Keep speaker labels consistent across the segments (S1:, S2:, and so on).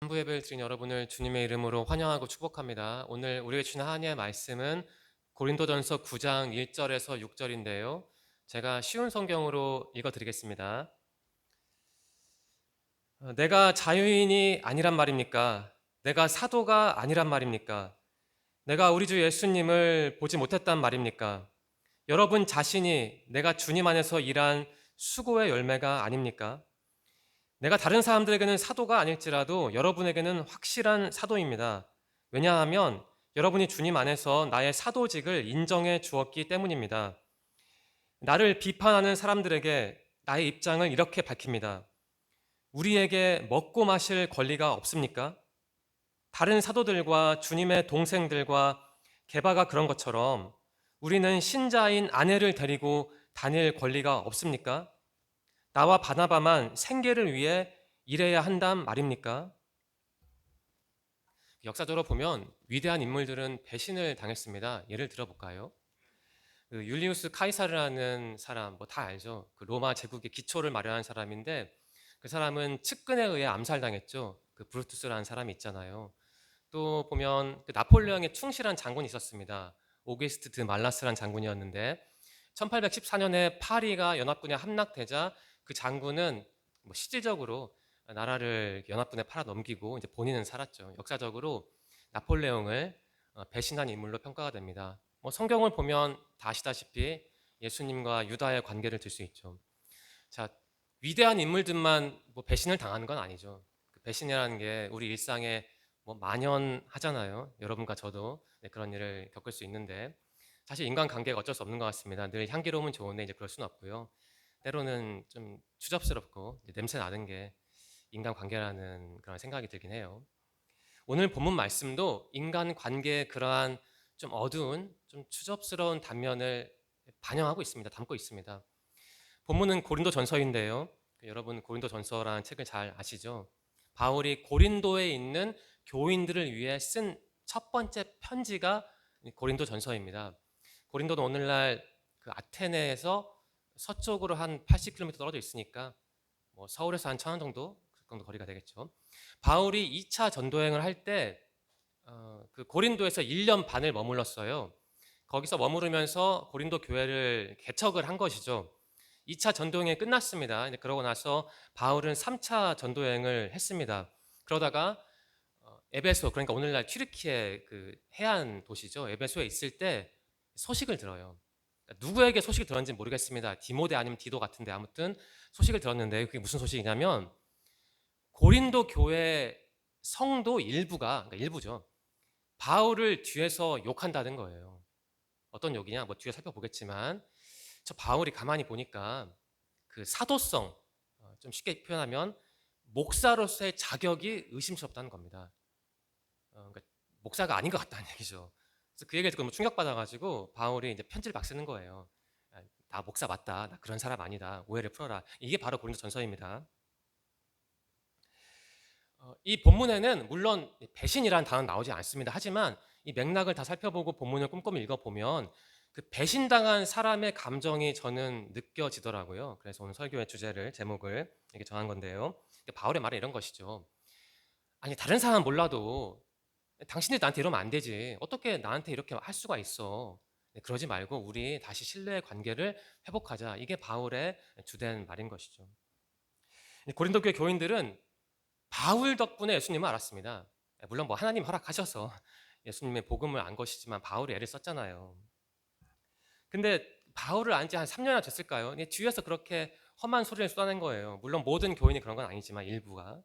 S1: 한부 예배를 드린 여러분을 주님의 이름으로 환영하고 축복합니다. 오늘 우리에게 주신 하나님의 말씀은 고린도전서 9장 1절에서 6절인데요. 제가 쉬운 성경으로 읽어드리겠습니다. 내가 자유인이 아니란 말입니까? 내가 사도가 아니란 말입니까? 내가 우리 주 예수님을 보지 못했단 말입니까? 여러분 자신이 내가 주님 안에서 일한 수고의 열매가 아닙니까? 내가 다른 사람들에게는 사도가 아닐지라도 여러분에게는 확실한 사도입니다. 왜냐하면 여러분이 주님 안에서 나의 사도직을 인정해 주었기 때문입니다. 나를 비판하는 사람들에게 나의 입장을 이렇게 밝힙니다. 우리에게 먹고 마실 권리가 없습니까? 다른 사도들과 주님의 동생들과 게바가 그런 것처럼 우리는 신자인 아내를 데리고 다닐 권리가 없습니까? 나와 바나바만 생계를 위해 일해야 한단 말입니까? 역사적으로 보면 위대한 인물들은 배신을 당했습니다. 예를 들어볼까요? 율리우스 카이사르라는 사람, 뭐 다 알죠? 그 로마 제국의 기초를 마련한 사람인데 그 사람은 측근에 의해 암살당했죠. 그 브루투스라는 사람이 있잖아요. 또 보면 그 나폴레옹에 충실한 장군이 있었습니다. 오게스트 드 말라스라는 장군이었는데 1814년에 파리가 연합군에 함락되자 그 장군은 뭐 실질적으로 나라를 연합군에 팔아 넘기고 이제 본인은 살았죠. 역사적으로 나폴레옹을 배신한 인물로 평가가 됩니다. 뭐 성경을 보면 다 아시다시피 예수님과 유다의 관계를 들 수 있죠. 자, 위대한 인물들만 뭐 배신을 당하는 건 아니죠. 그 배신이라는 게 우리 일상에 뭐 만연하잖아요. 여러분과 저도 그런 일을 겪을 수 있는데 사실 인간관계가 어쩔 수 없는 것 같습니다. 늘 향기로우면 좋은데 이제 그럴 수는 없고요. 때로는 좀 추접스럽고 냄새 나는 게 인간관계라는 그런 생각이 들긴 해요. 오늘 본문 말씀도 인간관계의 그러한 좀 어두운, 좀 추접스러운 단면을 반영하고 있습니다. 담고 있습니다. 본문은 고린도 전서인데요. 여러분 고린도 전서라는 책을 잘 아시죠? 바울이 고린도에 있는 교인들을 위해 쓴 첫 번째 편지가 고린도 전서입니다. 고린도는 오늘날 그 아테네에서 서쪽으로 한 80km 떨어져 있으니까 뭐 서울에서 한 1000원 정도 그 정도 거리가 되겠죠. 바울이 2차 전도행을 할 때 그 고린도에서 1년 반을 머물렀어요. 거기서 머무르면서 고린도 교회를 개척을 한 것이죠. 2차 전도여행이 끝났습니다. 그러고 나서 바울은 3차 전도여행을 했습니다. 그러다가 에베소, 그러니까 오늘날 튀르키예 그 해안 도시죠. 에베소에 있을 때 소식을 들어요. 그러니까 누구에게 소식을 들었는지 모르겠습니다. 디모데 아니면 디도 같은데 아무튼 소식을 들었는데 그게 무슨 소식이냐면 고린도 교회 성도 일부가, 그러니까 일부죠. 바울을 뒤에서 욕한다는 거예요. 어떤 욕이냐? 뭐 뒤에 살펴보겠지만 저 바울이 가만히 보니까 그 사도성, 좀 쉽게 표현하면 목사로서의 자격이 의심스럽다는 겁니다. 그러니까 목사가 아닌 것 같다는 얘기죠. 그래서 그 얘기를 듣고 충격받아가지고 바울이 이제 편지를 막 쓰는 거예요. 나 목사 맞다. 나 그런 사람 아니다. 오해를 풀어라. 이게 바로 고린도 전서입니다. 이 본문에는 물론 배신이라는 단어는 나오지 않습니다. 하지만 이 맥락을 다 살펴보고 본문을 꼼꼼히 읽어보면 그 배신당한 사람의 감정이 저는 느껴지더라고요. 그래서 오늘 설교의 주제를, 제목을 이렇게 정한 건데요. 바울의 말은 이런 것이죠. 아니, 다른 사람 몰라도 당신들이 나한테 이러면 안 되지. 어떻게 나한테 이렇게 할 수가 있어. 그러지 말고 우리 다시 신뢰의 관계를 회복하자. 이게 바울의 주된 말인 것이죠. 고린도 교회 교인들은 바울 덕분에 예수님을 알았습니다. 물론 뭐 하나님 허락하셔서 예수님의 복음을 안 것이지만 바울이 애를 썼잖아요. 근데 바울을 안 지 한 3년이나 됐을까요? 뒤에서 그렇게 험한 소리를 쏟아낸 거예요. 물론 모든 교인이 그런 건 아니지만 일부가.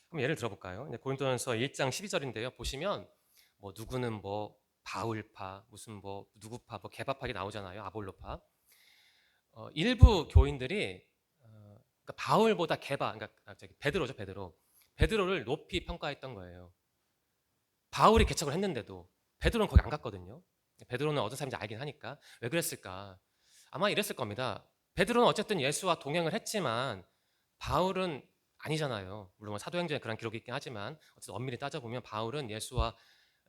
S1: 그럼 예를 들어볼까요? 고린도전서 1장 12절인데요. 보시면 뭐 누구는 뭐 바울파, 무슨 뭐 누구파, 뭐 개바파이 나오잖아요. 아볼로파. 일부 교인들이 그러니까 바울보다 개바, 그러니까 베드로죠, 베드로. 베드로를 높이 평가했던 거예요. 바울이 개척을 했는데도 베드로는 거기 안 갔거든요. 베드로는 어떤 사람인지 알긴 하니까. 왜 그랬을까? 아마 이랬을 겁니다. 베드로는 어쨌든 예수와 동행을 했지만 바울은 아니잖아요. 물론 뭐 사도행전에 그런 기록이 있긴 하지만 어쨌든 엄밀히 따져보면 바울은 예수와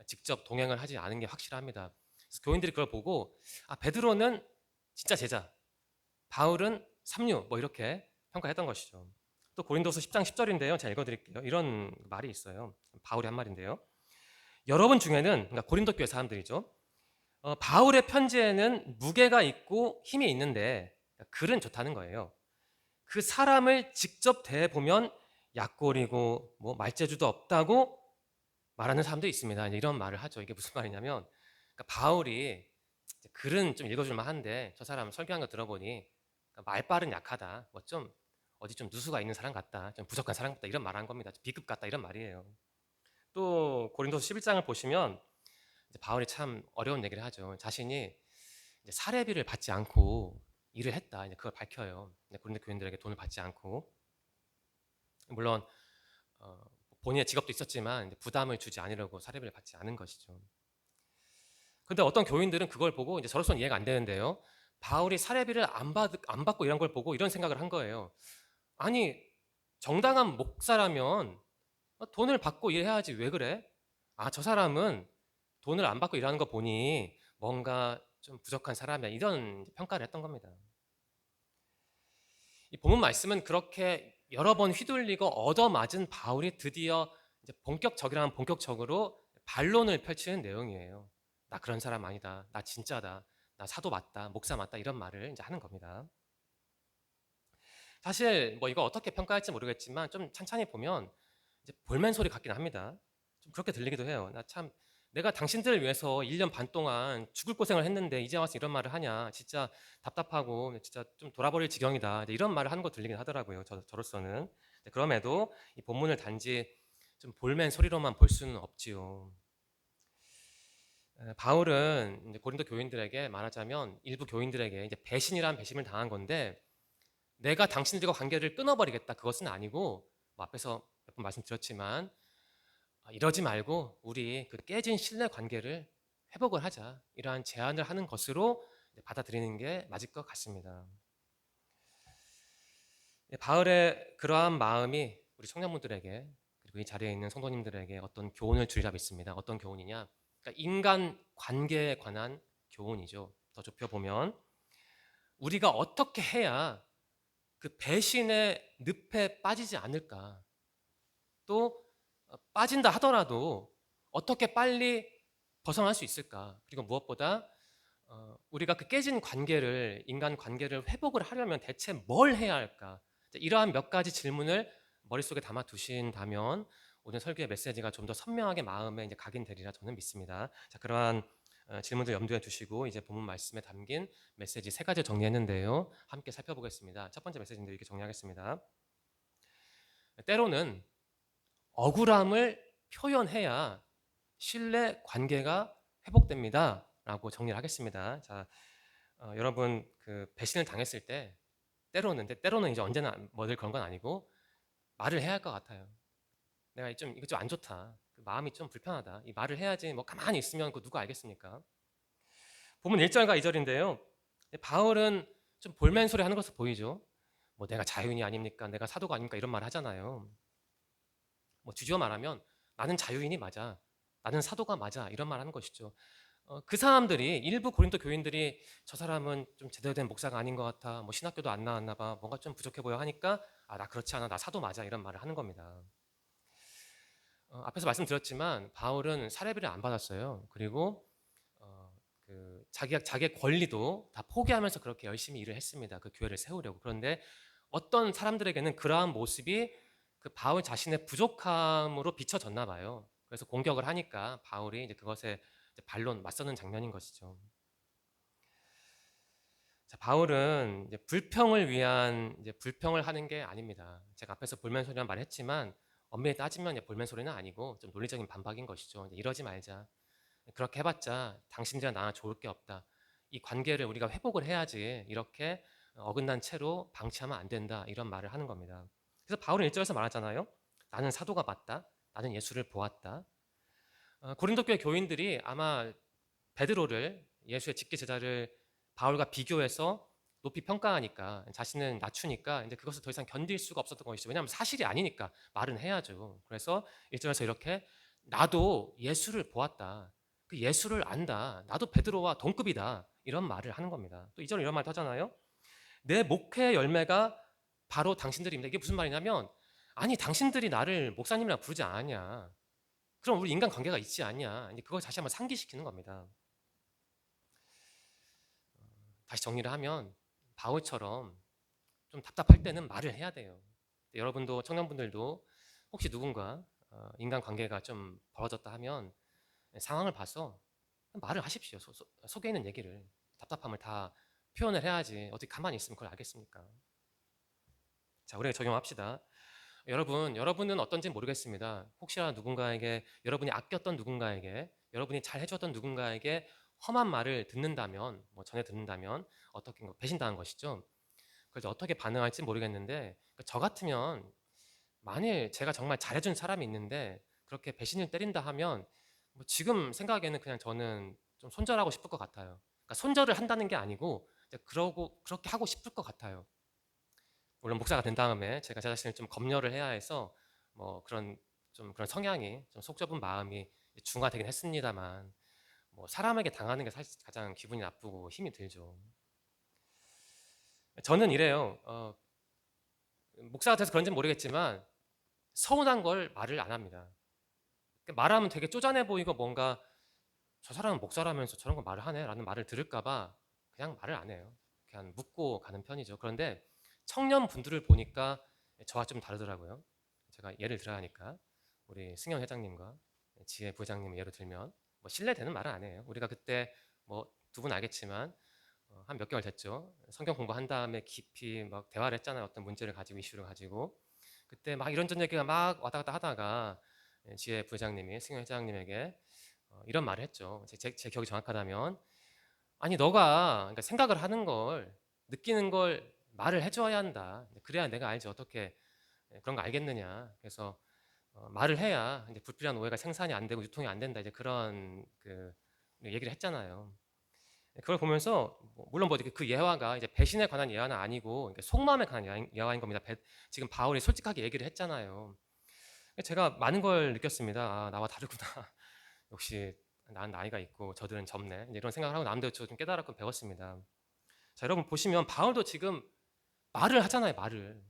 S1: 직접 동행을 하지 않은 게 확실합니다. 그래서 교인들이 그걸 보고 베드로는 진짜 제자, 바울은 삼류 뭐 이렇게 평가했던 것이죠. 또 고린도서 10장 10절인데요. 제가 읽어드릴게요. 이런 말이 있어요. 바울이 한 말인데요. 여러분 중에는, 그러니까 고린도 교회 사람들이죠. 바울의 편지에는 무게가 있고 힘이 있는데 글은 좋다는 거예요. 그 사람을 직접 대보면 약골이고 뭐 말재주도 없다고 말하는 사람도 있습니다. 이런 말을 하죠. 이게 무슨 말이냐면, 그러니까 바울이 글은 좀 읽어줄 만한데 저 사람 설교한 거 들어보니 말빨은 약하다. 뭐 좀 어디 좀 누수가 있는 사람 같다. 좀 부족한 사람 같다. 이런 말한 겁니다. B급 같다. 이런 말이에요. 또 고린도서 11장을 보시면 바울이 참 어려운 얘기를 하죠. 자신이 사례비를 받지 않고 일을 했다. 그걸 밝혀요. 고린도 교인들에게 돈을 받지 않고, 물론 본인의 직업도 있었지만 부담을 주지 않으려고 사례비를 받지 않은 것이죠. 근데 어떤 교인들은 그걸 보고 저로서는 이해가 안 되는데요. 바울이 사례비를 안 받고 이런 걸 보고 이런 생각을 한 거예요. 아니, 정당한 목사라면 돈을 받고 일해야지 왜 그래? 아, 저 사람은 돈을 안 받고 일하는 거 보니 뭔가 좀 부족한 사람이야. 이런 평가를 했던 겁니다. 이 본문 말씀은 그렇게 여러 번 휘둘리고 얻어맞은 바울이 드디어 본격적이라면 본격적으로 반론을 펼치는 내용이에요. 나 그런 사람 아니다. 나 진짜다. 나 사도 맞다. 목사 맞다. 이런 말을 하는 겁니다. 사실 뭐 이거 어떻게 평가할지 모르겠지만 좀 찬찬히 보면 볼멘 소리 같긴 합니다. 좀 그렇게 들리기도 해요. 나 참 내가 당신들을 위해서 1년 반 동안 죽을 고생을 했는데 이제 와서 이런 말을 하냐. 진짜 답답하고 진짜 좀 돌아버릴 지경이다. 이런 말을 하는 거 들리긴 하더라고요. 저로서는. 그럼에도 이 본문을 단지 좀 볼멘 소리로만 볼 수는 없지요. 바울은 고린도 교인들에게 말하자면 일부 교인들에게 배신이란 배신을 당한 건데, 내가 당신들과 관계를 끊어버리겠다 그것은 아니고, 뭐 앞에서 몇 번 말씀드렸지만 이러지 말고 우리 그 깨진 신뢰 관계를 회복을 하자, 이러한 제안을 하는 것으로 받아들이는 게 맞을 것 같습니다. 바울의 그러한 마음이 우리 청년분들에게 그리고 이 자리에 있는 성도님들에게 어떤 교훈을 주리라 믿습니다. 어떤 교훈이냐? 그러니까 인간 관계에 관한 교훈이죠. 더 좁혀 보면 우리가 어떻게 해야 그 배신의 늪에 빠지지 않을까? 또 빠진다 하더라도 어떻게 빨리 벗어날 수 있을까? 그리고 무엇보다 우리가 그 깨진 관계를, 인간 관계를 회복을 하려면 대체 뭘 해야 할까? 이러한 몇 가지 질문을 머릿속에 담아 두신다면 오늘 설교의 메시지가 좀 더 선명하게 마음에 각인되리라 저는 믿습니다. 자, 그러한 질문들 염두에 두시고 이제 본문 말씀에 담긴 메시지 세 가지 정리했는데요. 함께 살펴보겠습니다. 첫 번째 메시지인데 이렇게 정리하겠습니다. 때로는 억울함을 표현해야 신뢰 관계가 회복됩니다. 라고 정리를 하겠습니다. 자, 여러분 그 배신을 당했을 때 때로는 이제 언제나 뭐들 그런 건 아니고 말을 해야 할 것 같아요. 내가 이거 좀 안 좋다. 그 마음이 좀 불편하다. 이 말을 해야지 뭐 가만히 있으면 그 누가 알겠습니까? 보면 1절과 2절인데요. 바울은 좀 볼멘 소리 하는 것으로 보이죠. 뭐 내가 자유인이 아닙니까? 내가 사도가 아닙니까? 이런 말 하잖아요. 뭐 뒤집어 말하면 나는 자유인이 맞아. 나는 사도가 맞아. 이런 말 하는 것이죠. 그 사람들이, 일부 고린도 교인들이 저 사람은 좀 제대로 된 목사가 아닌 것 같아. 뭐 신학교도 안 나왔나 봐. 뭔가 좀 부족해 보여 하니까 나 그렇지 않아. 나 사도 맞아. 이런 말을 하는 겁니다. 앞에서 말씀드렸지만 바울은 사례비를 안 받았어요. 그리고 자기의 권리도 다 포기하면서 그렇게 열심히 일을 했습니다. 그 교회를 세우려고. 그런데 어떤 사람들에게는 그러한 모습이 그 바울 자신의 부족함으로 비춰졌나 봐요. 그래서 공격을 하니까 바울이 그것에 반론 맞서는 장면인 것이죠. 자, 바울은 불평을 위한 불평을 하는 게 아닙니다. 제가 앞에서 볼멘 소리란 말을 했지만 엄밀히 따지면 볼멘 소리는 아니고 좀 논리적인 반박인 것이죠. 이러지 말자. 그렇게 해봤자 당신들이랑 나랑 좋을 게 없다. 이 관계를 우리가 회복을 해야지 이렇게 어긋난 채로 방치하면 안 된다. 이런 말을 하는 겁니다. 그래서 바울은 1절에서 말하잖아요. 나는 사도가 맞다. 나는 예수를 보았다. 고린도 교회 교인들이 아마 베드로를, 예수의 직계 제자를 바울과 비교해서 높이 평가하니까, 자신은 낮추니까 이제 그것을 더 이상 견딜 수가 없었던 것이죠. 왜냐하면 사실이 아니니까 말은 해야죠. 그래서 1절에서 이렇게 나도 예수를 보았다. 그 예수를 안다. 나도 베드로와 동급이다. 이런 말을 하는 겁니다. 또 2절에 이런 말도 하잖아요. 내 목회의 열매가 바로 당신들입니다. 이게 무슨 말이냐면, 아니 당신들이 나를 목사님이라 부르지 않았냐? 그럼 우리 인간 관계가 있지 않냐? 이제 그걸 다시 한번 상기시키는 겁니다. 다시 정리를 하면 바울처럼 좀 답답할 때는 말을 해야 돼요. 여러분도 청년분들도 혹시 누군가 인간 관계가 좀 벌어졌다 하면 상황을 봐서 말을 하십시오. 속에 있는 얘기를, 답답함을 다 표현을 해야지 어떻게 가만히 있으면 그걸 알겠습니까? 자, 우리가 적용합시다. 여러분은 어떤지 모르겠습니다. 혹시나 누군가에게, 여러분이 아꼈던 누군가에게, 여러분이 잘 해줬던 누군가에게 험한 말을 듣는다면, 전해 듣는다면 어떻게 배신당한 것이죠. 그래서 어떻게 반응할지 모르겠는데, 저 같으면 만일 제가 정말 잘해준 사람이 있는데 그렇게 배신을 때린다 하면 지금 생각에는 그냥 저는 좀 손절하고 싶을 것 같아요. 그러니까 손절을 한다는 게 아니고 그렇게 하고 싶을 것 같아요. 물론 목사가 된 다음에 제가 제 자신을 좀 검열을 해야 해서 그런 그런 성향이 좀 속 좁은 마음이 중화되긴 했습니다만 사람에게 당하는 게 사실 가장 기분이 나쁘고 힘이 들죠. 저는 이래요. 목사가 돼서 그런지는 모르겠지만 서운한 걸 말을 안 합니다. 말하면 되게 쪼잔해 보이고 뭔가 저 사람은 목사라면서 저런 거 말을 하네 라는 말을 들을까봐 그냥 말을 안 해요. 그냥 묻고 가는 편이죠. 그런데 청년분들을 보니까 저와 좀 다르더라고요. 제가 예를 들어야 하니까 우리 승현 회장님과 지혜 부회장님을 예로 들면 신뢰되는 말은 안 해요. 우리가 그때 두 분 알겠지만 한 몇 개월 됐죠. 성경 공부한 다음에 깊이 막 대화를 했잖아요. 어떤 문제를 가지고 이슈를 가지고 그때 막 이런저런 얘기가 막 왔다 갔다 하다가 지혜 부회장님이 승현 회장님에게 이런 말을 했죠. 제 기억이 정확하다면 아니 너가 그러니까 생각을 하는 걸 느끼는 걸 말을 해줘야 한다. 그래야 내가 알지 어떻게 그런 거 알겠느냐. 그래서 말을 해야 이제 불필요한 오해가 생산이 안 되고 유통이 안 된다. 이제 그런 그 얘기를 했잖아요. 그걸 보면서 물론 그 예화가 이제 배신에 관한 예화는 아니고 속마음에 관한 예화인 겁니다. 지금 바울이 솔직하게 얘기를 했잖아요. 제가 많은 걸 느꼈습니다. 아, 나와 다르구나. 역시 난 나이가 있고 저들은 젊네. 이런 생각을 하고 나름대로 좀 깨달았고 배웠습니다. 자, 여러분 보시면 바울도 지금 말을 하잖아요. 말을.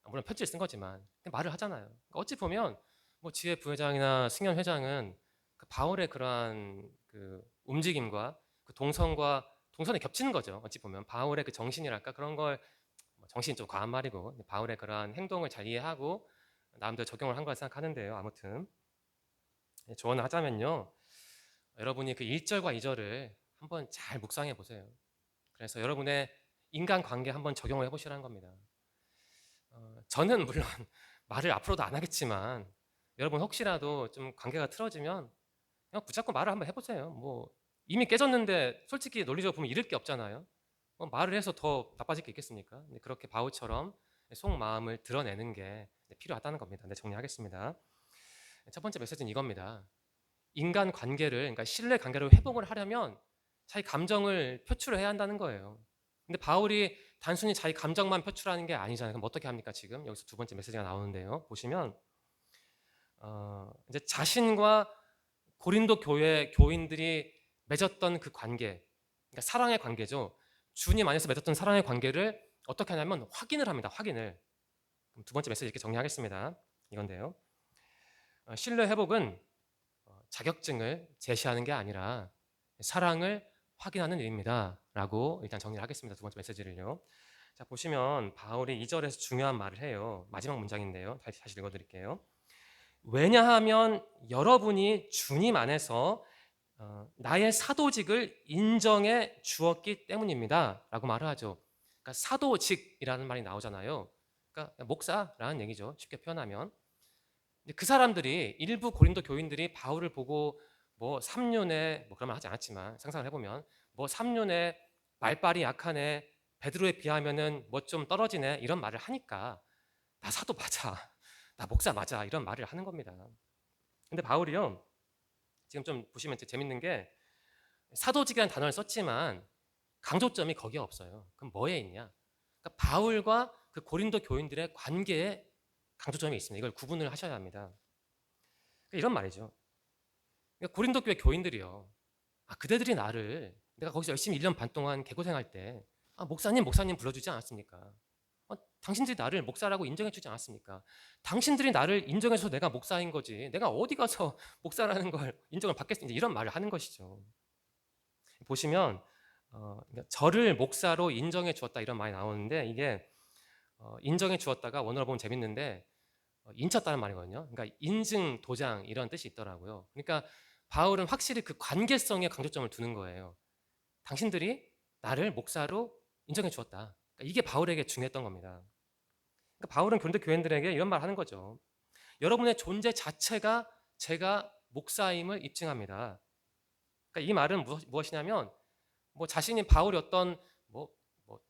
S1: 물론 편지를 쓴 거지만 말을 하잖아요. 그러니까 어찌 보면 지혜 부회장이나 승현 회장은 그 바울의 그러한 그 움직임과 그 동선이 겹치는 거죠. 어찌 보면 바울의 그 정신이랄까 그런 걸 정신이 좀 과한 말이고 바울의 그러한 행동을 잘 이해하고 나름대로 적용을 한 거라 생각하는데요. 아무튼 조언을 하자면요. 여러분이 그 1절과 2절을 한번 잘 묵상해 보세요. 그래서 여러분의 인간관계 한번 적용을 해보시라는 겁니다. 저는 물론 말을 앞으로도 안 하겠지만 여러분 혹시라도 좀 관계가 틀어지면 그냥 붙잡고 말을 한번 해보세요. 이미 깨졌는데 솔직히 논리적으로 보면 잃을 게 없잖아요. 말을 해서 더 나빠질 게 있겠습니까? 그렇게 바울처럼 속마음을 드러내는 게 필요하다는 겁니다. 네, 정리하겠습니다. 첫 번째 메시지는 이겁니다. 인간 관계를, 그러니까 신뢰 관계를 회복을 하려면 자기 감정을 표출해야 한다는 거예요. 근데 바울이 단순히 자기 감정만 표출하는 게 아니잖아요. 그럼 어떻게 합니까? 지금 여기서 두 번째 메시지가 나오는데요. 보시면 이제 자신과 고린도 교회 교인들이 맺었던 그 관계, 그러니까 사랑의 관계죠. 주님 안에서 맺었던 사랑의 관계를 어떻게 하냐면 확인을 합니다. 확인을. 그럼 두 번째 메시지 이렇게 정리하겠습니다. 이건데요. 신뢰 회복은 자격증을 제시하는 게 아니라 사랑을 확인하는 일입니다. 라고 일단 정리를 하겠습니다. 두 번째 메시지를요. 자, 보시면 바울이 2절에서 중요한 말을 해요. 마지막 문장인데요. 다시 읽어드릴게요. 왜냐하면 여러분이 주님 안에서 나의 사도직을 인정해 주었기 때문입니다. 라고 말을 하죠. 그러니까 사도직이라는 말이 나오잖아요. 그러니까 목사라는 얘기죠. 쉽게 표현하면. 그 사람들이 일부 고린도 교인들이 바울을 보고 3륜에 그런 말 하지 않았지만 상상을 해보면 3륜에 말빨이 약하네 베드로에 비하면은 좀 떨어지네 이런 말을 하니까 나 사도 맞아 나 목사 맞아 이런 말을 하는 겁니다. 근데 바울이요 지금 좀 보시면 재밌는 게 사도직이라는 단어를 썼지만 강조점이 거기에 없어요. 그럼 뭐에 있냐? 그러니까 바울과 그 고린도 교인들의 관계에 강조점이 있습니다. 이걸 구분을 하셔야 합니다. 이런 말이죠. 그러니까 고린도 교회 교인들이요. 그대들이 내가 거기서 열심히 1년 반 동안 개고생할 때 목사님 불러주지 않았습니까? 당신들이 나를 목사라고 인정해주지 않았습니까? 당신들이 나를 인정해서 내가 목사인 거지. 내가 어디 가서 목사라는 걸 인정을 받겠습니까? 이런 말을 하는 것이죠. 보시면 그러니까 저를 목사로 인정해 주었다 이런 말이 나오는데 이게 인정해 주었다가 원어로 보면 재밌는데 인쳤다는 말이거든요. 그러니까 인증, 도장 이런 뜻이 있더라고요. 그러니까 바울은 확실히 그 관계성에 강조점을 두는 거예요. 당신들이 나를 목사로 인정해 주었다. 그러니까 이게 바울에게 중요했던 겁니다. 그러니까 바울은 고린도 교인들에게 이런 말 하는 거죠. 여러분의 존재 자체가 제가 목사임을 입증합니다. 그러니까 이 말은 무엇이냐면 뭐 자신이 바울이 어떤 뭐,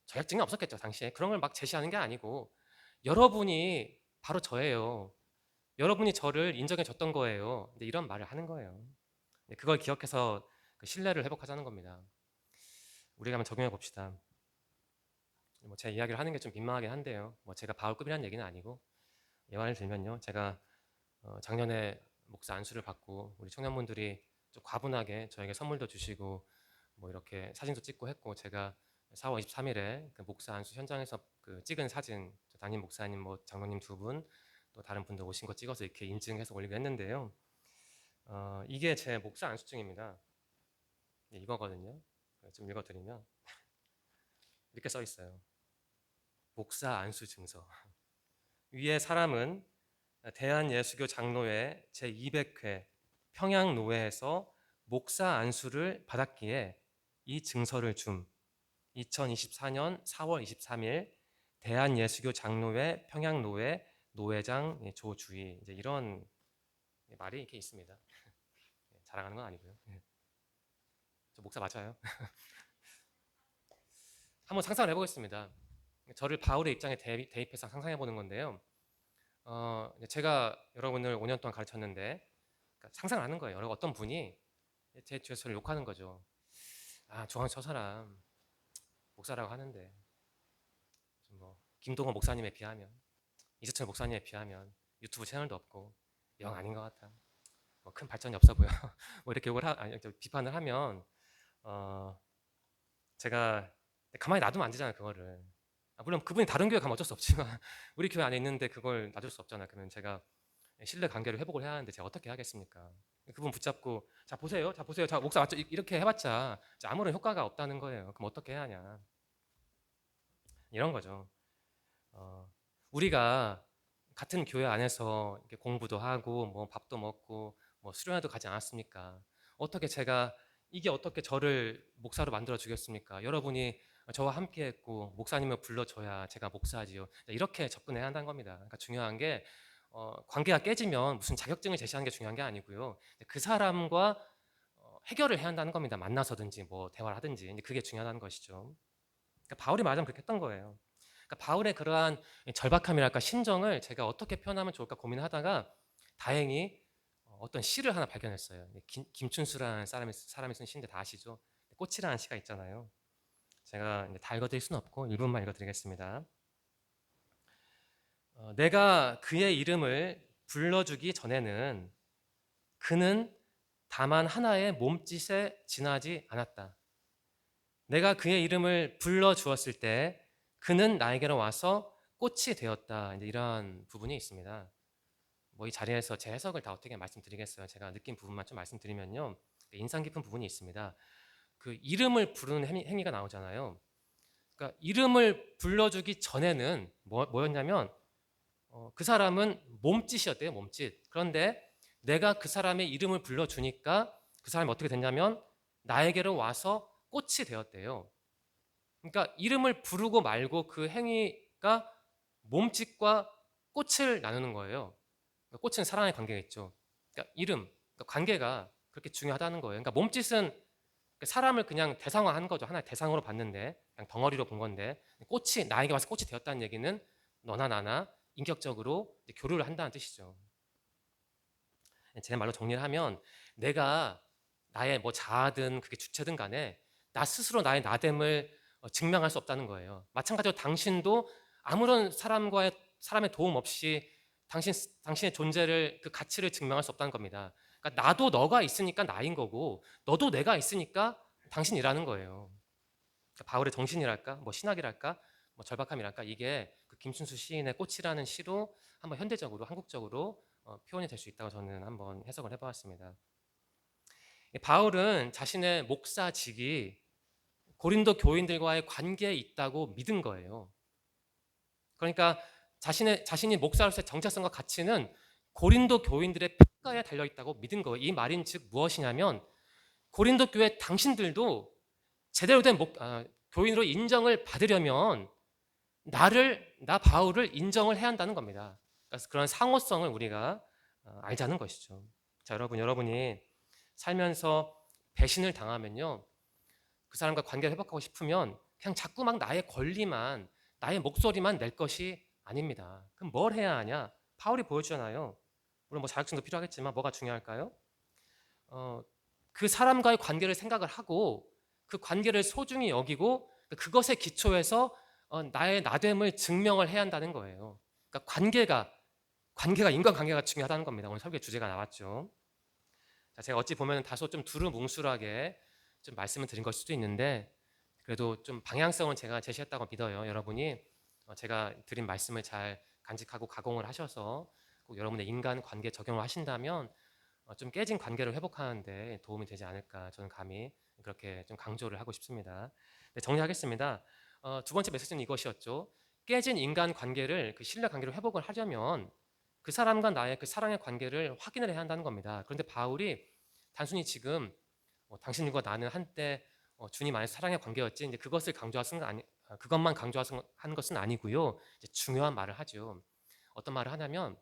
S1: 자격증이 없었겠죠 당시에. 그런 걸 막 제시하는 게 아니고 여러분이 바로 저예요. 여러분이 저를 인정해 줬던 거예요. 이런 말을 하는 거예요. 그걸 기억해서 그 신뢰를 회복하자는 겁니다. 우리가 한번 적용해 봅시다. 뭐 제 이야기를 하는 게 좀 민망하긴 한데요. 뭐 제가 바울급이라는 얘기는 아니고 예화를 들면요. 제가 작년에 목사 안수를 받고 우리 청년분들이 좀 과분하게 저에게 선물도 주시고 뭐 이렇게 사진도 찍고 했고 제가 4월 23일에 그 목사 안수 현장에서 그 찍은 사진 담임 목사님 뭐 장로님 두 분 또 다른 분들 오신 거 찍어서 이렇게 인증해서 올리고 했는데요. 이게 제 목사 안수증입니다. 이거거든요. 좀 읽어드리면 이렇게 써 있어요. 목사 안수 증서. 위에 사람은 대한예수교 장로회 제200회 평양노회에서 목사 안수를 받았기에 이 증서를 줌 2024년 4월 23일 대한예수교 장로회 평양노회 노회장 조주희 이제 이런 말이 이렇게 있습니다. 자랑하는 건 아니고요. 저 목사 맞아요. 한번 상상을 해보겠습니다. 저를 바울의 입장에 대입해서 상상해 보는 건데요. 제가 여러분을 5년 동안 가르쳤는데 그러니까 상상을 하는 거예요. 어떤 분이 제 뒤에서 저를 욕하는 거죠. 아, 저 사람 목사라고 하는데 뭐 김동호 목사님에 비하면 이수철 목사님에 비하면 유튜브 채널도 없고 영 아닌 것 같아. 뭐 큰 발전이 없어 보여. 뭐 이렇게 비판을 하면 제가 가만히 놔두면 안 되잖아요. 그거를. 물론 그분이 다른 교회 가면 어쩔 수 없지만 우리 교회 안에 있는데 그걸 놔둘 수 없잖아요. 그러면 제가 신뢰 관계를 회복을 해야 하는데 제가 어떻게 하겠습니까? 그분 붙잡고 자 보세요, 자 목사 맞죠? 이렇게 해봤자 아무런 효과가 없다는 거예요. 그럼 어떻게 해야 하냐? 이런 거죠. 우리가 같은 교회 안에서 이렇게 공부도 하고 뭐 밥도 먹고 뭐 수련회도 가지 않았습니까? 어떻게 제가 이게 어떻게 저를 목사로 만들어 주겠습니까? 여러분이 저와 함께 했고 목사님을 불러줘야 제가 목사지요. 이렇게 접근해야 한다는 겁니다. 그러니까 중요한 게 관계가 깨지면 무슨 자격증을 제시하는 게 중요한 게 아니고요. 그 사람과 해결을 해야 한다는 겁니다. 만나서든지 뭐 대화를 하든지 그게 중요하다는 것이죠. 그러니까 바울이 말하자면 그렇게 했던 거예요. 그러니까 바울의 그러한 절박함이랄까 심정을 제가 어떻게 표현하면 좋을까 고민하다가 다행히 어떤 시를 하나 발견했어요. 김춘수라는 사람이 쓴 시인데 다 아시죠? 꽃이라는 시가 있잖아요. 제가 다 읽어드릴 수는 없고 일부분만 읽어드리겠습니다. 내가 그의 이름을 불러주기 전에는 그는 다만 하나의 몸짓에 지나지 않았다. 내가 그의 이름을 불러주었을 때 그는 나에게로 와서 꽃이 되었다. 이런 부분이 있습니다. 뭐 이 자리에서 제 해석을 다 어떻게 말씀드리겠어요. 제가 느낀 부분만 좀 말씀드리면요. 인상 깊은 부분이 있습니다. 그 이름을 부르는 행위가 나오잖아요. 그러니까 이름을 불러주기 전에는 뭐였냐면 그 사람은 몸짓이었대요. 몸짓. 그런데 내가 그 사람의 이름을 불러주니까 그 사람이 어떻게 됐냐면 나에게로 와서 꽃이 되었대요. 그러니까 이름을 부르고 말고 그 행위가 몸짓과 꽃을 나누는 거예요. 그러니까 꽃은 사랑의 관계겠죠. 그러니까 이름, 그러니까 관계가 그렇게 중요하다는 거예요. 그러니까 몸짓은 사람을 그냥 대상화한 거죠. 하나의 대상으로 봤는데 그냥 덩어리로 본 건데 꽃이 나에게 와서 꽃이 되었다는 얘기는 너나 나나 인격적으로 교류를 한다는 뜻이죠. 제 말로 정리를 하면 내가 나의 뭐 자아든 그게 주체든 간에 나 스스로 나의 나됨을 증명할 수 없다는 거예요. 마찬가지로 당신도 아무런 사람의 도움 없이 당신의 존재를 그 가치를 증명할 수 없다는 겁니다. 그러니까 나도 너가 있으니까 나인 거고 너도 내가 있으니까 당신이라는 거예요. 그러니까 바울의 정신이랄까, 뭐 신학이랄까, 뭐 절박함이랄까 이게 그 김춘수 시인의 꽃이라는 시로 한번 현대적으로 한국적으로 표현이 될 수 있다고 저는 한번 해석을 해보았습니다. 바울은 자신의 목사직이 고린도 교인들과의 관계에 있다고 믿은 거예요. 그러니까 자신이 목사로서의 정체성과 가치는 고린도 교인들의 평가에 달려 있다고 믿은 거예요. 이 말인 즉 무엇이냐면 고린도 교회 당신들도 제대로 된 교인으로 인정을 받으려면 나 바울을 인정을 해야 한다는 겁니다. 그래서 그런 상호성을 우리가 알자는 것이죠. 자, 여러분이 살면서 배신을 당하면요, 그 사람과 관계를 회복하고 싶으면 그냥 자꾸 막 나의 권리만, 나의 목소리만 낼 것이 아닙니다. 그럼 뭘 해야 하냐? 바울이 보여주잖아요. 물론 뭐 자격증도 필요하겠지만 뭐가 중요할까요? 그 사람과의 관계를 생각을 하고 그 관계를 소중히 여기고 그것에 기초해서 나의 나됨을 증명을 해야 한다는 거예요. 그러니까 인간관계가 중요하다는 겁니다. 오늘 설교 주제가 나왔죠. 자, 제가 어찌 보면 다소 좀 두루뭉술하게 좀 말씀을 드린 걸 수도 있는데 그래도 좀 방향성은 제가 제시했다고 믿어요. 여러분이 제가 드린 말씀을 잘 간직하고 가공을 하셔서 꼭 여러분의 인간관계 적용을 하신다면 좀 깨진 관계를 회복하는데 도움이 되지 않을까 저는 감히 그렇게 좀 강조를 하고 싶습니다. 네, 정리하겠습니다. 두 번째 메시지는 이것이었죠. 깨진 인간관계를 그 신뢰관계로 회복을 하려면 그 사람과 나의 그 사랑의 관계를 확인을 해야 한다는 겁니다. 그런데 바울이 단순히 지금 당신과 나는 한때 주님 안에서 사랑의 관계였지 이제 그것만 강조하는 것은 아니고요. 이제 중요한 말을 하죠. 어떤 말을 하냐면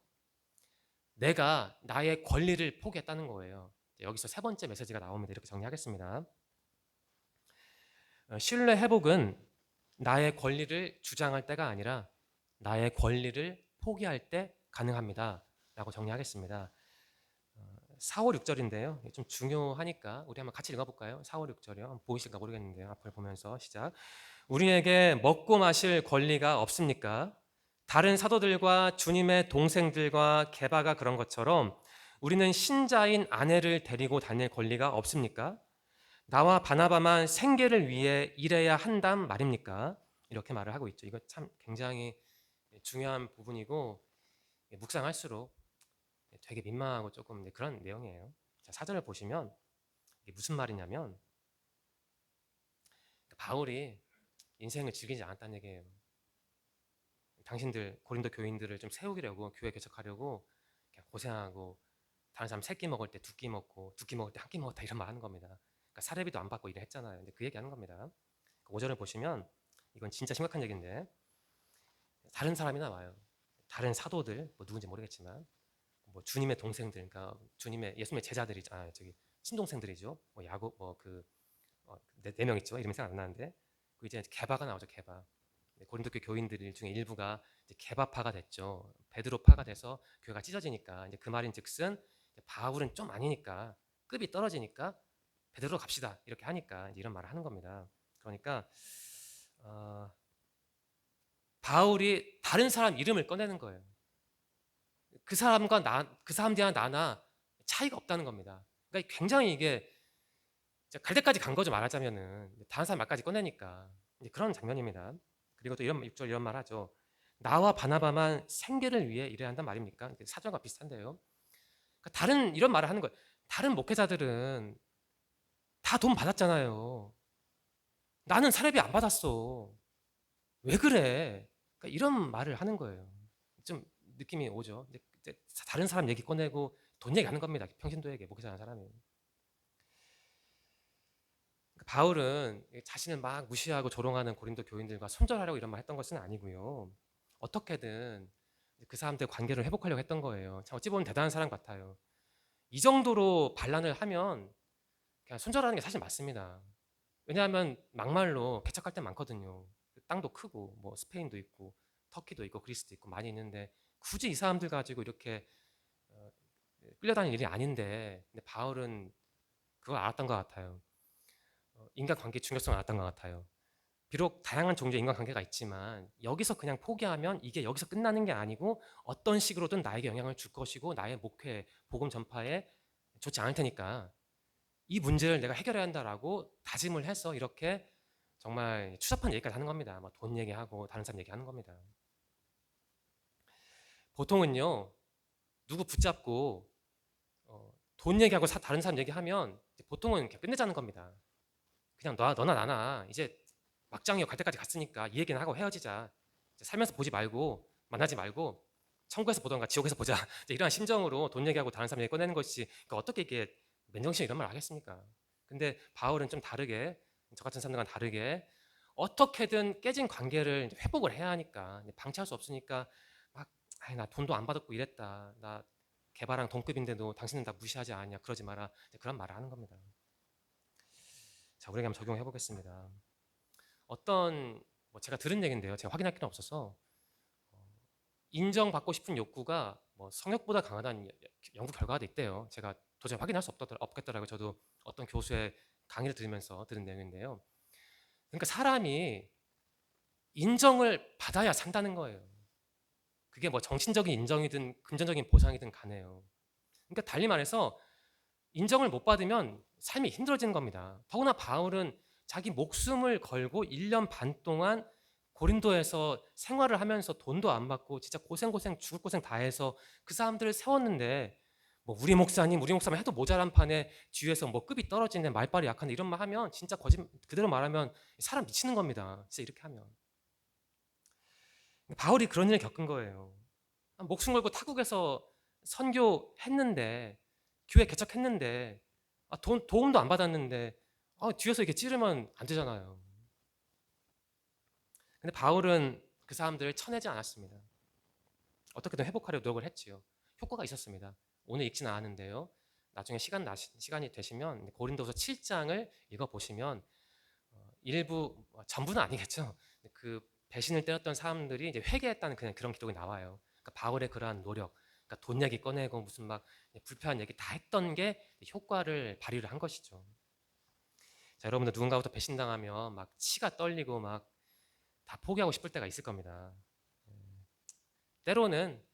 S1: 내가 나의 권리를 포기했다는 거예요. 여기서 세 번째 메시지가 나옵니다. 이렇게 정리하겠습니다. 신뢰 회복은 나의 권리를 주장할 때가 아니라 나의 권리를 포기할 때 가능합니다. 라고 정리하겠습니다. 4, 5, 6절인데요. 좀 중요하니까 우리 한번 같이 읽어볼까요? 4, 5, 6절이요. 보이실까 모르겠는데요. 앞을 보면서 시작. 우리에게 먹고 마실 권리가 없습니까? 다른 사도들과 주님의 동생들과 게바가 그런 것처럼 우리는 신자인 아내를 데리고 다닐 권리가 없습니까? 나와 바나바만 생계를 위해 일해야 한단 말입니까? 이렇게 말을 하고 있죠. 이거 참 굉장히 중요한 부분이고 묵상할수록 되게 민망하고 조금 그런 내용이에요. 자, 4절을 보시면 이게 무슨 말이냐면 바울이 인생을 즐기지 않았다는 얘기예요. 당신들 고린도 교인들을 좀 세우려고 교회 개척하려고 고생하고 다른 사람 세 끼 먹을 때 두 끼 먹고 두 끼 먹을 때 한 끼 먹었다 이런 말 하는 겁니다. 그러니까 사례비도 안 받고 일을 했잖아요. 근데 그 얘기 하는 겁니다. 5절을 보시면 이건 진짜 심각한 얘기인데 다른 사람이 나와요. 다른 사도들 뭐 누군지 모르겠지만 뭐 주님의 동생들, 그러니까 예수님의 제자들이죠. 저기 친동생들이죠. 뭐 야곱 네 명 있죠. 이름이 생각 안 나는데 그 이제 게바가 나오죠. 게바. 고린도 교회 교인들 중에 일부가 이제 게바파가 됐죠. 베드로파가 돼서 교회가 찢어지니까 이제 그 말인즉슨 바울은 좀 아니니까 급이 떨어지니까 베드로 갑시다 이렇게 하니까 이런 말을 하는 겁니다. 그러니까 바울이 다른 사람 이름을 꺼내는 거예요. 그 사람들이나 나나 차이가 없다는 겁니다. 그러니까 굉장히 이게 갈 때까지 간 거죠. 말하자면은 다른 사람 말까지 꺼내니까 그런 장면입니다. 그리고 또 6절 이런 말 하죠. 나와 바나바만 생계를 위해 일해야 한단 말입니까? 사전과 비슷한데요. 그러니까 이런 말을 하는 거예요. 다른 목회자들은 다 돈 받았잖아요. 나는 사례비 안 받았어. 왜 그래? 그러니까 이런 말을 하는 거예요. 좀 느낌이 오죠. 다른 사람 얘기 꺼내고 돈 얘기하는 겁니다. 평신도에게 목회자라는 사람이. 바울은 자신을 막 무시하고 조롱하는 고린도 교인들과 손절하려고 이런 말 했던 것은 아니고요. 어떻게든 그 사람들 관계를 회복하려고 했던 거예요. 참 어찌 보면 대단한 사람 같아요. 이 정도로 반란을 하면 그냥 손절하는 게 사실 맞습니다. 왜냐하면 막말로 개척할 때 많거든요. 땅도 크고 뭐 스페인도 있고 터키도 있고 그리스도 있고 많이 있는데 굳이 이 사람들 가지고 이렇게 끌려다니는 일이 아닌데 근데 바울은 그걸 알았던 것 같아요. 인간관계 중요성을 알았던 것 같아요. 비록 다양한 종류의 인간관계가 있지만 여기서 그냥 포기하면 이게 여기서 끝나는 게 아니고 어떤 식으로든 나에게 영향을 줄 것이고 나의 목회, 복음 전파에 좋지 않을 테니까 이 문제를 내가 해결해야 한다라고 다짐을 해서 이렇게 정말 추잡한 얘기까지 하는 겁니다. 돈 얘기하고 다른 사람 얘기하는 겁니다. 보통은요, 누구 붙잡고 돈 얘기하고 다른 사람 얘기하면 보통은 이렇게 끝내자는 겁니다. 그냥 너나 나나 이제 막장이어 갈 때까지 갔으니까 이 얘기는 하고 헤어지자. 살면서 보지 말고 만나지 말고 천국에서 보던가 지옥에서 보자. 이러한 심정으로 돈 얘기하고 다른 사람 얘기 꺼내는 것이, 그러니까 어떻게 이게 맨정신에 이런 말 하겠습니까? 근데 바울은 좀 다르게, 저 같은 사람들과는 다르게 어떻게든 깨진 관계를 회복을 해야 하니까, 방치할 수 없으니까 막 나 돈도 안 받았고 이랬다. 나 개발랑 동급인데도 당신은 다 무시하지 않냐. 그러지 마라. 그런 말을 하는 겁니다. 자, 우리가 한번 적용해 보겠습니다. 어떤 제가 들은 얘기인데요. 제가 확인할 필요는 없어서 인정받고 싶은 욕구가 성욕보다 강하다는 연구 결과가 있대요. 제가 도저히 확인할 수 없겠더라고요. 저도 어떤 교수의 강의를 들으면서 들은 내용인데요. 그러니까 사람이 인정을 받아야 산다는 거예요. 그게 정신적인 인정이든 금전적인 보상이든 간에요. 그러니까 달리 말해서 인정을 못 받으면 삶이 힘들어지는 겁니다. 더구나 바울은 자기 목숨을 걸고 1년 반 동안 고린도에서 생활을 하면서 돈도 안 받고 진짜 고생 죽을 고생 다 해서 그 사람들을 세웠는데, 우리 목사님 해도 모자란 판에 뒤에서 급이 떨어지네, 말빨이 약한데 이런 말 하면 진짜 그대로 말하면 사람 미치는 겁니다. 진짜 이렇게 하면. 바울이 그런 일을 겪은 거예요. 목숨 걸고 타국에서 선교했는데, 교회 개척했는데, 도움도 안 받았는데, 뒤에서 이렇게 찌르면 안 되잖아요. 근데 바울은 그 사람들을 쳐내지 않았습니다. 어떻게든 회복하려고 노력을 했지요. 효과가 있었습니다. 오늘 읽지는 않았는데요. 나중에 시간이 되시면 고린도서 7장을 읽어보시면 일부, 전부는 아니겠죠. 그 배신을 때렸던 사람들이 이제 회개했다는 그런 기록이 나와요. 그러니까 바울의 그러한 노력, 그러니까 돈 얘기 꺼내고 무슨 불편한 얘기 다 했던 게 효과를 발휘를 한 것이죠. 자, 여러분들 누군가부터 배신당하면 치가 떨리고 다 포기하고 싶을 때가 있을 겁니다. 때로는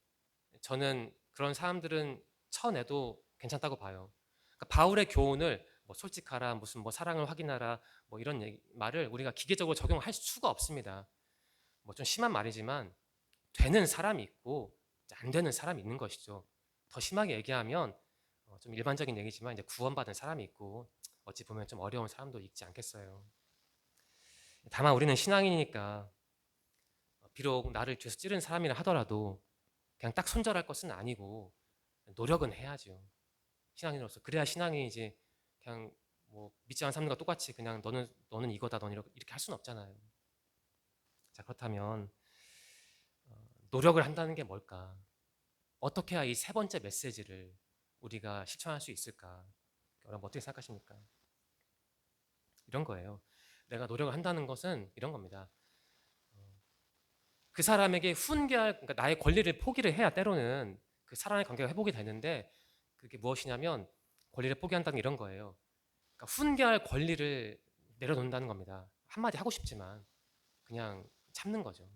S1: 저는 그런 사람들은 쳐내도 괜찮다고 봐요. 그러니까 바울의 교훈을 솔직하라, 무슨 사랑을 확인하라, 이런 말을 우리가 기계적으로 적용할 수가 없습니다. 좀 심한 말이지만 되는 사람이 있고 안 되는 사람이 있는 것이죠. 더 심하게 얘기하면 좀 일반적인 얘기지만 이제 구원받은 사람이 있고 어찌 보면 좀 어려운 사람도 있지 않겠어요. 다만 우리는 신앙이니까 비록 나를 뒤에서 찌른 사람이라 하더라도 그냥 딱 손절할 것은 아니고 노력은 해야죠. 신앙인으로서. 그래야 신앙이 이제 그냥 믿지 않는 사람들과 똑같이 그냥 너는 이거다, 너는 이렇게 할 수는 없잖아요. 자, 그렇다면 노력을 한다는 게 뭘까? 어떻게 해야 이 세 번째 메시지를 우리가 실천할 수 있을까? 여러분 어떻게 생각하십니까? 이런 거예요. 내가 노력을 한다는 것은 이런 겁니다. 그 사람에게 그러니까 나의 권리를 포기를 해야 때로는 그 사람의 관계가 회복이 되는데, 그게 무엇이냐면 권리를 포기한다는 게 이런 거예요. 그러니까 훈계할 권리를 내려놓는다는 겁니다. 한마디 하고 싶지만 그냥 참는 거죠.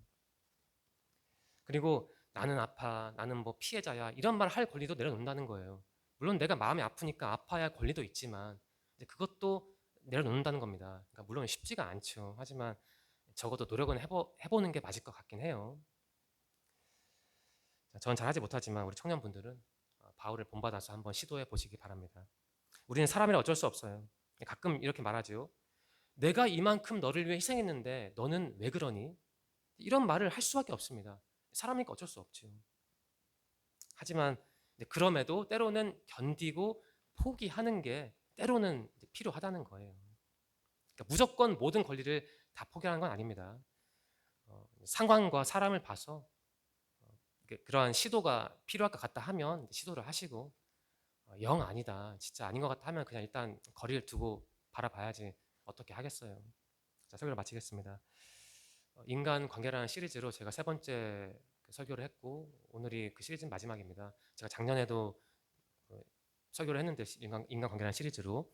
S1: 그리고 나는 아파, 나는 피해자야, 이런 말 할 권리도 내려놓는다는 거예요. 물론 내가 마음이 아프니까 아파야 할 권리도 있지만 그것도 내려놓는다는 겁니다. 그러니까 물론 쉽지가 않죠. 하지만 적어도 노력은 해보는 게 맞을 것 같긴 해요. 저는 잘하지 못하지만 우리 청년분들은 바울을 본받아서 한번 시도해 보시기 바랍니다. 우리는 사람이라 어쩔 수 없어요. 가끔 이렇게 말하죠. 내가 이만큼 너를 위해 희생했는데 너는 왜 그러니? 이런 말을 할 수밖에 없습니다. 사람이니까 어쩔 수 없죠. 하지만 그럼에도 때로는 견디고 포기하는 게 때로는 필요하다는 거예요. 그러니까 무조건 모든 권리를 다 포기하는 건 아닙니다. 상황과 사람을 봐서 그러한 시도가 필요할 것 같다 하면 시도를 하시고, 영 아니다, 진짜 아닌 것 같다 하면 그냥 일단 거리를 두고 바라봐야지 어떻게 하겠어요. 자, 설교를 마치겠습니다. 인간 관계라는 시리즈로 제가 세 번째 설교를 했고 오늘이 그 시리즈 마지막입니다. 제가 작년에도 설교를 했는데 인간 관계라는 시리즈로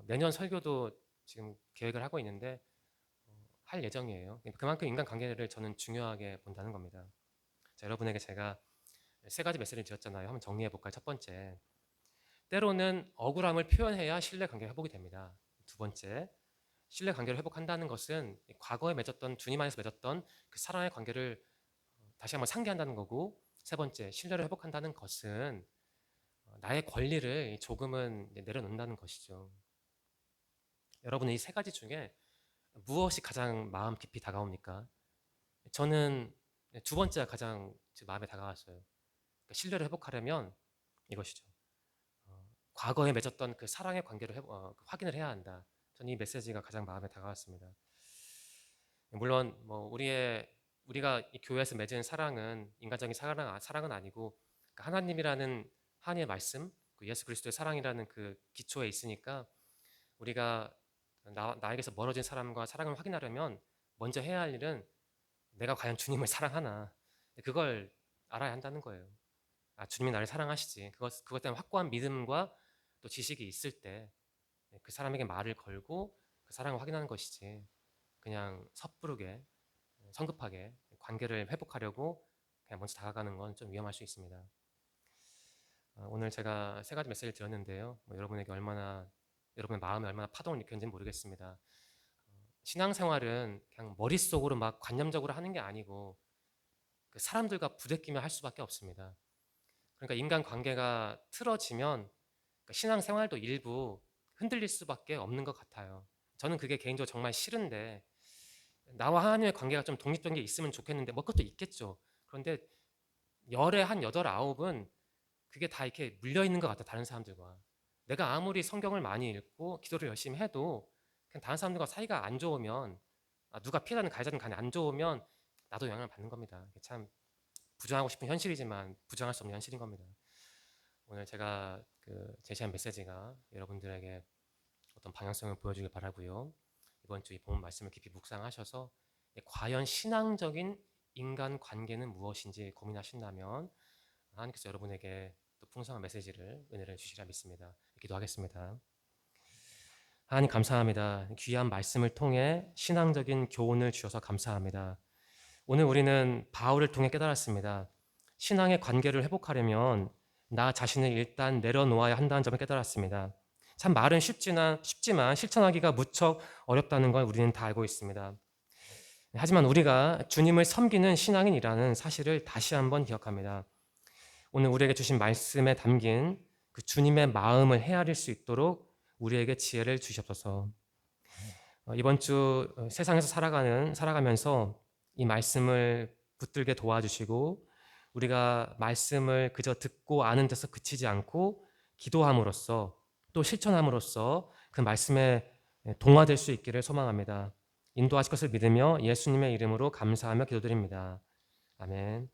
S1: 내년 설교도 지금 계획을 하고 있는데 할 예정이에요. 그만큼 인간 관계를 저는 중요하게 본다는 겁니다. 자, 여러분에게 제가 세 가지 메시지를 드렸잖아요. 한번 정리해 볼까요? 첫 번째, 때로는 억울함을 표현해야 신뢰 관계가 회복이 됩니다. 두 번째, 신뢰 관계를 회복한다는 것은 과거에 맺었던, 주님 안에서 맺었던 그 사랑의 관계를 다시 한번 상기한다는 거고, 세 번째, 신뢰를 회복한다는 것은 나의 권리를 조금은 내려놓는다는 것이죠. 여러분은 이 세 가지 중에 무엇이 가장 마음 깊이 다가옵니까? 저는 두 번째가 가장 마음에 다가왔어요. 그러니까 신뢰를 회복하려면 이것이죠. 과거에 맺었던 그 사랑의 관계를 확인을 해야 한다. 저는 이 메시지가 가장 마음에 다가왔습니다. 물론 뭐 우리가 이 교회에서 맺은 사랑은 인간적인 사랑은 아니고 그러니까 하나님이라는 하나님의 말씀, 그 예수 그리스도의 사랑이라는 그 기초에 있으니까 우리가 나에게서 멀어진 사람과 사랑을 확인하려면 먼저 해야 할 일은 내가 과연 주님을 사랑하나 그걸 알아야 한다는 거예요. 아, 주님이 나를 사랑하시지. 그것 때문에 확고한 믿음과 또 지식이 있을 때 그 사람에게 말을 걸고 그 사랑을 확인하는 것이지. 그냥 섣부르게 성급하게 관계를 회복하려고 그냥 먼저 다가가는 건 좀 위험할 수 있습니다. 오늘 제가 세 가지 메시지를 드렸는데요. 여러분의 마음에 얼마나 파동을 일으켰는지는 모르겠습니다. 신앙생활은 그냥 머릿속으로 막 관념적으로 하는 게 아니고 그 사람들과 부대끼며 할 수밖에 없습니다. 그러니까 인간 관계가 틀어지면 그러니까 신앙생활도 일부 흔들릴 수밖에 없는 것 같아요. 저는 그게 개인적으로 정말 싫은데 나와 하나님의 관계가 좀 독립적인 게 있으면 좋겠는데 뭐 그것도 있겠죠. 그런데 열의 한 여덟 아홉은 그게 다 이렇게 물려 있는 것 같아. 다른 사람들과 내가 아무리 성경을 많이 읽고 기도를 열심히 해도 그냥 다른 사람들과 사이가 안 좋으면 누가 피해자든 가해자든 간에 안 좋으면 나도 영향을 받는 겁니다. 참 부정하고 싶은 현실이지만 부정할 수 없는 현실인 겁니다. 오늘 제가 제시한 메시지가 여러분들에게 어떤 방향성을 보여주길 바라고요. 이번 주 이 본 말씀을 깊이 묵상하셔서 과연 신앙적인 인간 관계는 무엇인지 고민하신다면 하나님께서 여러분에게 또 풍성한 메시지를 은혜를 주시리라 믿습니다. 기도하겠습니다. 하나님 감사합니다. 귀한 말씀을 통해 신앙적인 교훈을 주셔서 감사합니다. 오늘 우리는 바울을 통해 깨달았습니다. 신앙의 관계를 회복하려면 나 자신을 일단 내려놓아야 한다는 점을 깨달았습니다. 참 말은 쉽지만 실천하기가 무척 어렵다는 걸 우리는 다 알고 있습니다. 하지만 우리가 주님을 섬기는 신앙인이라는 사실을 다시 한번 기억합니다. 오늘 우리에게 주신 말씀에 담긴 그 주님의 마음을 헤아릴 수 있도록 우리에게 지혜를 주시옵소서. 이번 주 세상에서 살아가면서 이 말씀을 붙들게 도와주시고 우리가 말씀을 그저 듣고 아는 데서 그치지 않고 기도함으로써 또 실천함으로써 그 말씀에 동화될 수 있기를 소망합니다. 인도하실 것을 믿으며 예수님의 이름으로 감사하며 기도드립니다. 아멘.